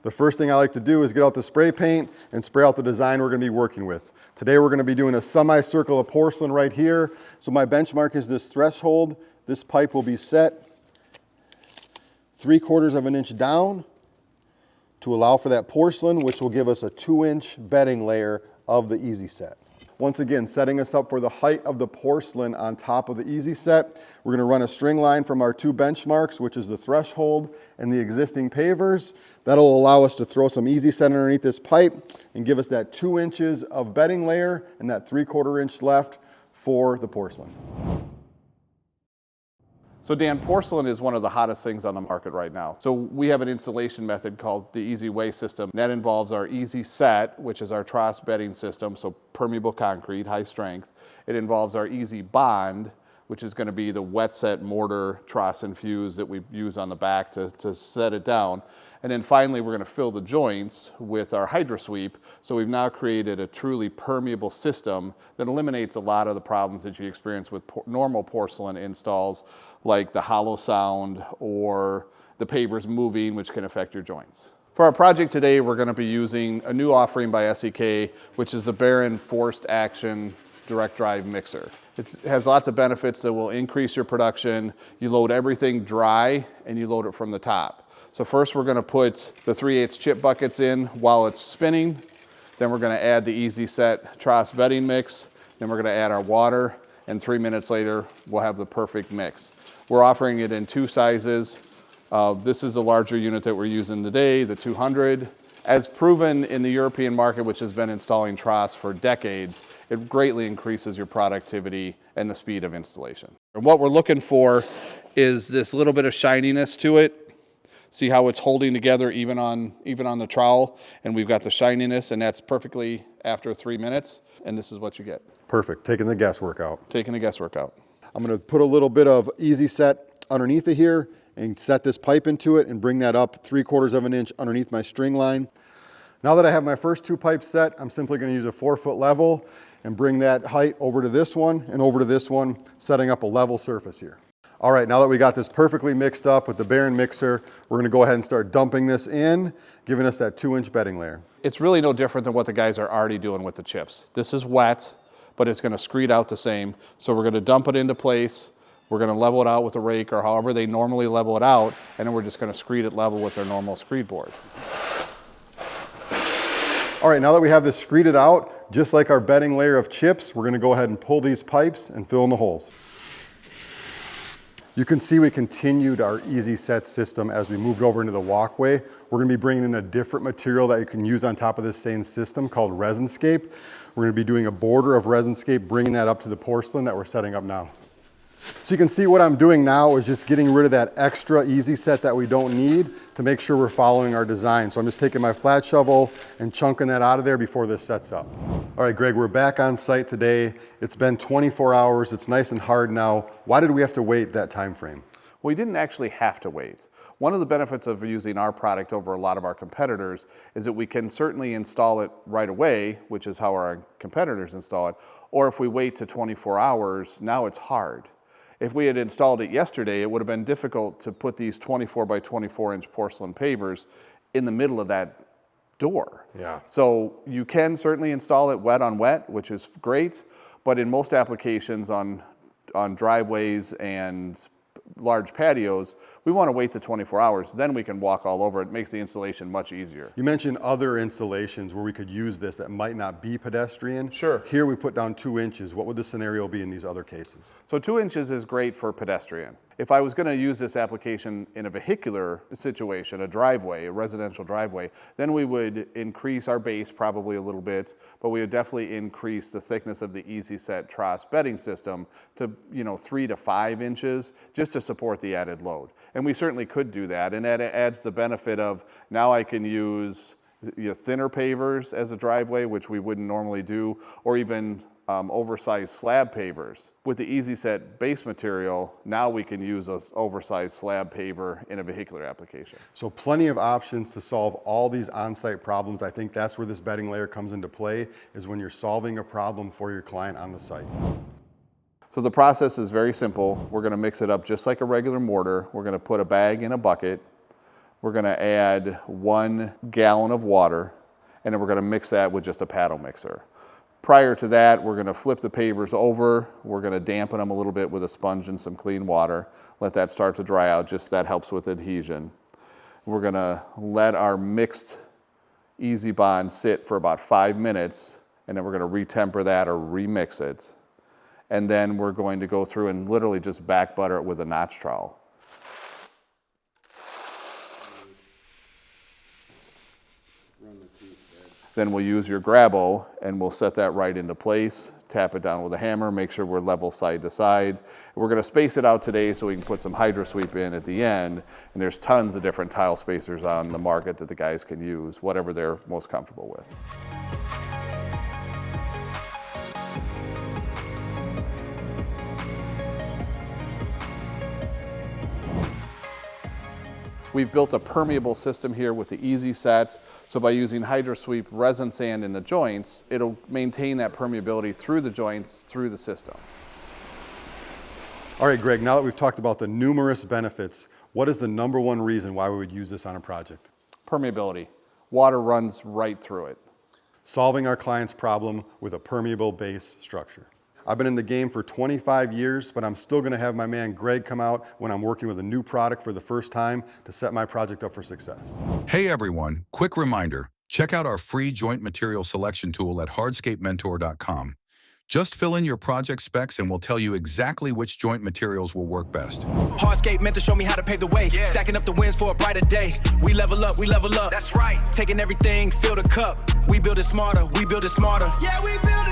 The first thing I like to do is get out the spray paint and spray out the design we're going to be working with. Today we're going to be doing a semicircle of porcelain right here. So my benchmark is this threshold. This pipe will be set 3/4 of an inch down to allow for that porcelain, which will give us a 2-inch bedding layer of the easy set. Once again, setting us up for the height of the porcelain on top of the easy set. We're going to run a string line from our 2 benchmarks, which is the threshold and the existing pavers. That'll allow us to throw some easy set underneath this pipe and give us that 2 inches of bedding layer and that 3/4 inch left for the porcelain. So Dan, porcelain is one of the hottest things on the market right now. So we have an installation method called the Easy Way system. That involves our Easy Set, which is our truss bedding system, so permeable concrete, high strength. It involves our Easy Bond, which is going to be the wet set mortar truss and fuse that we use on the back to set it down. And then finally, we're going to fill the joints with our Hydro Sweep. So we've now created a truly permeable system that eliminates a lot of the problems that you experience with normal porcelain installs, like the hollow sound or the pavers moving, which can affect your joints. For our project today, we're going to be using a new offering by SEK, which is the Baron Forced Action Direct Drive Mixer. It has lots of benefits that will increase your production. You load everything dry and you load it from the top. So first we're going to put the 3/8 chip buckets in while it's spinning. Then we're going to add the Easy Set truss bedding mix. Then we're going to add our water, and 3 minutes later we'll have the perfect mix. We're offering it in 2 sizes. This is a larger unit that we're using today, the 200. As proven in the European market, which has been installing truss for decades, it greatly increases your productivity and the speed of installation. And what we're looking for is this little bit of shininess to it. See how it's holding together even on the trowel, and we've got the shininess, and that's perfectly after 3 minutes, and this is what you get. Perfect, taking the guesswork out. Taking the guesswork out. I'm going to put a little bit of Easy Set underneath it here and set this pipe into it and bring that up 3/4 of an inch underneath my string line. Now that I have my first 2 pipes set, I'm simply going to use a 4-foot level and bring that height over to this one and over to this one, setting up a level surface here. All right, now that we got this perfectly mixed up with the Baron mixer, we're going to go ahead and start dumping this in, giving us that 2-inch bedding layer. It's really no different than what the guys are already doing with the chips. This is wet, but it's going to screed out the same. So we're going to dump it into place. We're going to level it out with a rake or however they normally level it out, and then we're just going to screed it level with their normal screed board. All right, now that we have this screeded out, just like our bedding layer of chips, we're going to go ahead and pull these pipes and fill in the holes. You can see we continued our Easy Set system as we moved over into the walkway. We're going to be bringing in a different material that you can use on top of this same system called Resinscape. We're going to be doing a border of Resinscape, bringing that up to the porcelain that we're setting up now. So you can see what I'm doing now is just getting rid of that extra Easy Set that we don't need to make sure we're following our design. So I'm just taking my flat shovel and chunking that out of there before this sets up. All right, Greg, we're back on site today. It's been 24 hours. It's nice and hard now. Why did we have to wait that time frame? Well, we didn't actually have to wait. One of the benefits of using our product over a lot of our competitors is that we can certainly install it right away, which is how our competitors install it, or if we wait to 24 hours, now it's hard. If we had installed it yesterday, it would have been difficult to put these 24 by 24 inch porcelain pavers in the middle of that door. Yeah. So you can certainly install it wet on wet, which is great, but in most applications on driveways and large patios, we want to wait the 24 hours, then we can walk all over it. It makes the installation much easier. You mentioned other installations where we could use this that might not be pedestrian. Sure. Here we put down 2 inches. What would the scenario be in these other cases? So 2 inches is great for pedestrian. If I was going to use this application in a vehicular situation, a driveway, a residential driveway, then we would increase our base probably a little bit, but we would definitely increase the thickness of the Easy Set truss bedding system to 3 to 5 inches just to support the added load. And we certainly could do that, and that adds the benefit of now I can use thinner pavers as a driveway, which we wouldn't normally do, or even oversized slab pavers. With the Easy Set base material, now we can use an oversized slab paver in a vehicular application. So plenty of options to solve all these on-site problems. I think that's where this bedding layer comes into play, is when you're solving a problem for your client on the site. So the process is very simple. We're going to mix it up just like a regular mortar. We're going to put a bag in a bucket. We're going to add 1 gallon of water, and then we're going to mix that with just a paddle mixer. Prior to that, we're going to flip the pavers over. We're going to dampen them a little bit with a sponge and some clean water. Let that start to dry out, just that helps with adhesion. We're going to let our mixed Easy Bond sit for about 5 minutes, and then we're going to retemper that or remix it. And then we're going to go through and literally just back butter it with a notch trowel. Then we'll use your grabbo and we'll set that right into place, tap it down with a hammer, make sure we're level side to side. We're going to space it out today so we can put some hydro sweep in at the end, and there's tons of different tile spacers on the market that the guys can use, whatever they're most comfortable with. We've built a permeable system here with the easy sets. So by using hydro sweep resin sand in the joints, it'll maintain that permeability through the joints, through the system. All right, Greg, now that we've talked about the numerous benefits, what is the #1 reason why we would use this on a project? Permeability. Water runs right through it. Solving our client's problem with a permeable base structure. I've been in the game for 25 years, but I'm still gonna have my man Greg come out when I'm working with a new product for the first time to set my project up for success. Hey everyone, quick reminder, check out our free joint material selection tool at hardscapementor.com. Just fill in your project specs and we'll tell you exactly which joint materials will work best. Hardscape meant to show me how to pave the way. Yeah. Stacking up the wins for a brighter day. We level up, we level up. That's right. Taking everything, fill the cup. We build it smarter, we build it smarter. Yeah, we build